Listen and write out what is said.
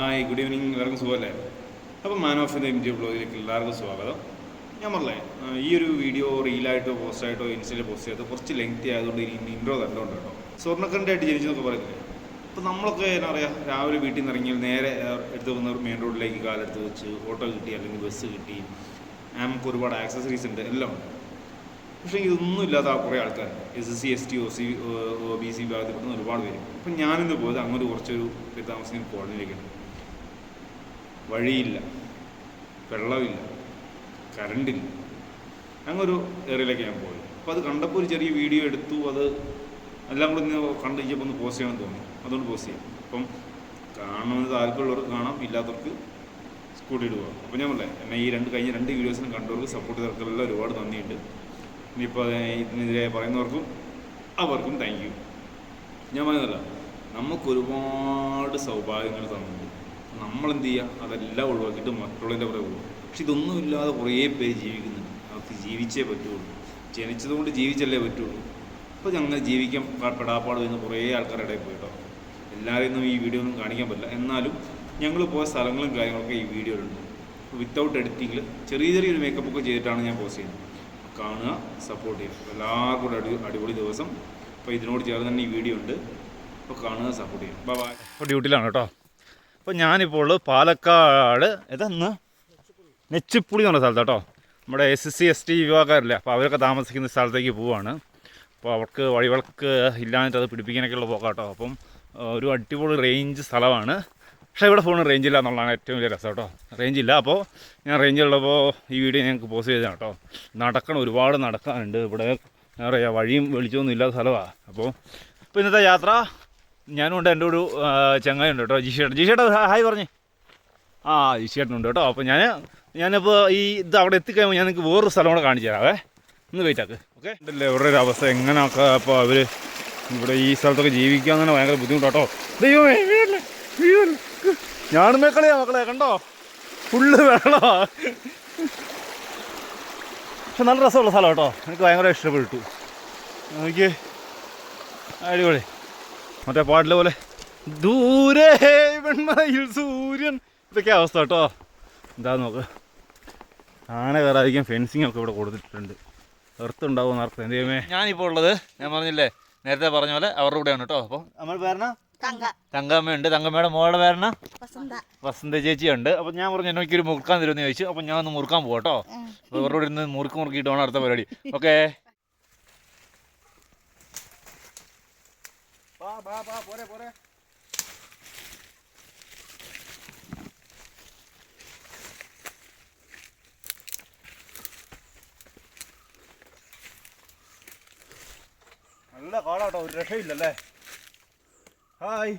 Hi good evening, എല്ലാവർക്കും സുഖമല്ലേ? അപ്പോൾ മാൻ ഓഫ് ദ ഇന്ത്യ ബ്ലോഗിലേക്ക് എല്ലാവർക്കും സ്വാഗതം. ഞാൻ പറഞ്ഞേ, ഈ ഒരു വീഡിയോ റീലായിട്ടോ പോസ്റ്റായിട്ടോ ഇൻസ്റ്റയിൽ പോസ്റ്റ് ചെയ്തത് കുറച്ച് ലെങ്തി ആയതുകൊണ്ട് ഇനി ഇൻട്രോ തന്നുകൊണ്ട് കേട്ടോ. സ്വർണ്ണക്കരണ്ടായിട്ട് ജനിച്ചെന്നൊക്കെ പറയുന്നില്ലേ? അപ്പോൾ നമ്മളൊക്കെ എന്നാ പറയുക, രാവിലെ വീട്ടിൽ നിന്ന് ഇറങ്ങിയാൽ നേരെ എടുത്ത് വന്ന മെയിൻ റോഡിലേക്ക് കാലെടുത്ത് വെച്ച് ഓട്ടോ കിട്ടി അല്ലെങ്കിൽ ബസ് കിട്ടി, നമുക്ക് ഒരുപാട് ആക്സസറീസ് ഉണ്ട്, എല്ലാം ഉണ്ട്. പക്ഷേ ഇതൊന്നും ഇല്ലാത്ത കുറേ ആൾക്കാർ SSC ST OBC വിഭാഗത്തിൽപ്പെടുന്ന ഒരുപാട് പേര്. അപ്പം ഞാനിന്ന് പോയത് അങ്ങോട്ട് കുറച്ചൊരു താമസിക്കുന്ന കോളനിയിലേക്കാണ്. വഴിയില്ല, വെള്ളമില്ല, കറണ്ടില്ല, അങ്ങൊരു ഏരിയയിലേക്ക് ഞാൻ പോയത്. അപ്പോൾ അത് കണ്ടപ്പോൾ ഒരു ചെറിയ വീഡിയോ എടുത്തു. അത് എല്ലാം കൂടി ഇന്ന് കണ്ടു കഴിഞ്ഞപ്പോൾ ഒന്ന് പോസ്റ്റ് ചെയ്യണമെന്ന് തോന്നി, അതുകൊണ്ട് പോസ്റ്റ് ചെയ്യാം. അപ്പം കാണണമെന്ന് താല്പര്യമുള്ളവർക്ക് കാണാം, ഇല്ലാത്തവർക്ക് സ്കൂട്ടിയിട്ട് പോകാം. അപ്പോൾ ഞാൻ പറഞ്ഞേ, എന്നെ ഈ കഴിഞ്ഞ രണ്ട് വീഡിയോസിനും കണ്ടവർക്ക് സപ്പോർട്ട് ചെയ്തവർക്കെല്ലാം ഒരുപാട് നന്ദിയുണ്ട്. ഇനിയിപ്പോൾ ഇതിനെതിരെ പറയുന്നവർക്കും അവർക്കും താങ്ക് യു. ഞാൻ പറയുന്നതല്ല, നമുക്കൊരുപാട് സൗഭാഗ്യങ്ങൾ തന്നിട്ടുണ്ട്. നമ്മളെന്ത് ചെയ്യുക, അതെല്ലാം ഒഴിവാക്കിയിട്ട് മറ്റുള്ളതിൻ്റെ പുറകെ പോകും. പക്ഷെ ഇതൊന്നുമില്ലാതെ കുറേ പേര് ജീവിക്കുന്നുണ്ട്. അവർക്ക് ജീവിച്ചേ പറ്റുള്ളൂ, ജനിച്ചതുകൊണ്ട് ജീവിച്ചല്ലേ പറ്റുള്ളൂ. അപ്പോൾ ഞങ്ങൾ ജീവിക്കാൻ പെടാപ്പാട് വരുന്ന കുറേ ആൾക്കാരുടെ ഇടയിൽ പോയിട്ടോ. എല്ലാവരെയൊന്നും ഈ വീഡിയോ ഒന്നും കാണിക്കാൻ പറ്റില്ല, എന്നാലും ഞങ്ങൾ പോയ സ്ഥലങ്ങളും കാര്യങ്ങളൊക്കെ ഈ വീഡിയോയിലുണ്ട്. വിത്തൗട്ട് എഡിറ്റിങ്ങിൽ ചെറിയൊരു മേക്കപ്പൊക്കെ ചെയ്തിട്ടാണ് ഞാൻ പോസ്റ്റ് ചെയ്യുന്നത്. കാണുക, സപ്പോർട്ട് ചെയ്യുക. എല്ലാവർക്കും കൂടെ അടിപൊളി ദിവസം. അപ്പോൾ ഇതിനോട് ചേർന്ന് തന്നെ ഈ വീഡിയോ ഉണ്ട്. അപ്പോൾ കാണുക, സപ്പോർട്ട് ചെയ്യുക. Bye bye. ഇപ്പോൾ ഡ്യൂട്ടിയിലാണ് കേട്ടോ. അപ്പോൾ ഞാനിപ്പോൾ ഉള്ളത് പാലക്കാട് ഇതെന്ന് നെച്ചിപ്പുളി എന്ന് പറഞ്ഞ സ്ഥലത്ത് കേട്ടോ. നമ്മുടെ SSC ST വിഭാഗക്കാരില്ലേ, അപ്പോൾ അവരൊക്കെ താമസിക്കുന്ന സ്ഥലത്തേക്ക് പോവുകയാണ്. അപ്പോൾ അവർക്ക് വഴിവിളക്ക് ഇല്ലാഞ്ഞിട്ട് അത് പിടിപ്പിക്കാനൊക്കെയുള്ള പോക്കാം കേട്ടോ. അപ്പം ഒരു അടിപൊളി റേഞ്ച് സ്ഥലമാണ്. പക്ഷേ ഇവിടെ ഫോണിന് റേഞ്ചില്ല എന്നുള്ളതാണ് ഏറ്റവും വലിയ രസം കേട്ടോ. റേഞ്ചില്ല. അപ്പോൾ ഞാൻ റേഞ്ചുള്ളപ്പോൾ ഈ വീഡിയോ ഞങ്ങൾക്ക് പോസ്റ്റ് ചെയ്തതാണ് കേട്ടോ. ഒരുപാട് നടക്കാനുണ്ട് ഇവിടെ. എന്താ പറയുക, വഴിയും വെളിച്ചമൊന്നും ഇല്ലാത്ത സ്ഥലമാണ്. അപ്പോൾ ഇന്നത്തെ യാത്ര ഞാനുണ്ട്, എൻ്റെ ഒരു ചങ്ങായുണ്ട് കേട്ടോ, ജിഷേട്ടൻ ഹായ് പറഞ്ഞേ. ജിഷേട്ടനുണ്ട് കേട്ടോ. അപ്പോൾ ഞാനിപ്പോൾ ഇത് അവിടെ എത്തിക്കഴിയുമ്പോൾ ഞാൻ നിങ്ങൾക്ക് വേറൊരു സ്ഥലം കൂടെ കാണിച്ചു തരാവേ. ഒന്ന് വെയിറ്റാക്ക്. ഓക്കെ. ഉണ്ടല്ലേ ഇവരുടെ ഒരു അവസ്ഥ എങ്ങനെയൊക്കെ. അപ്പോൾ അവർ ഇവിടെ ഈ സ്ഥലത്തൊക്കെ ജീവിക്കാൻ തന്നെ ഭയങ്കര ബുദ്ധിമുട്ടാട്ടോ. ദൈവമേ, വീടല്ലേ വീടല്ലേ, ഞാനും മക്കളെയാ മക്കളെ കണ്ടോ, ഫുള്ള് വെള്ളമാ. പക്ഷെ നല്ല രസമുള്ള സ്ഥലം കേട്ടോ, എനിക്ക് ഭയങ്കര ഇഷ്ടപ്പെട്ടു. എനിക്ക് അടിപൊളി. മറ്റേ പാട്ടിലെ പോലെ ദൂരെ വെണ്മയിൽ സൂര്യൻ, ഇതൊക്കെ അവസ്ഥ കേട്ടോ. എന്താ നോക്ക്, ആന കയറാതിരിക്കാൻ ഫെൻസിങ് ഒക്കെ ഇവിടെ കൊടുത്തിട്ടുണ്ട്. എർത്തുണ്ടാവും അർത്ഥം. എന്ത് ചെയ്യുമേ, ഞാനിപ്പോൾ ഉള്ളത് ഞാൻ പറഞ്ഞില്ലേ, നേരത്തെ പറഞ്ഞ പോലെ അവരുടെ കൂടെയാണ് കേട്ടോ. അപ്പോൾ നമ്മൾ പേരണ തങ്കമ്മയുണ്ട്, തങ്കമ്മയുടെ മോളുടെ പേരണ വസന്ത ചേച്ചിയുണ്ട്. അപ്പോൾ ഞാൻ പറഞ്ഞു എനിക്കൊരു മുറുക്കാൻ തരുമെന്ന് ചോദിച്ചു. അപ്പോൾ ഞാൻ ഒന്ന് മുറുക്കാൻ പോകാം കേട്ടോ. അപ്പോൾ ഇവരുടെ ഇരുന്ന് മുറുക്കിയിട്ട് വേണം അടുത്ത പരിപാടി. ഓക്കെ. നല്ല കാടാട്ടോ, ഒരു രക്ഷയില്ലല്ലേ. ഹായ്.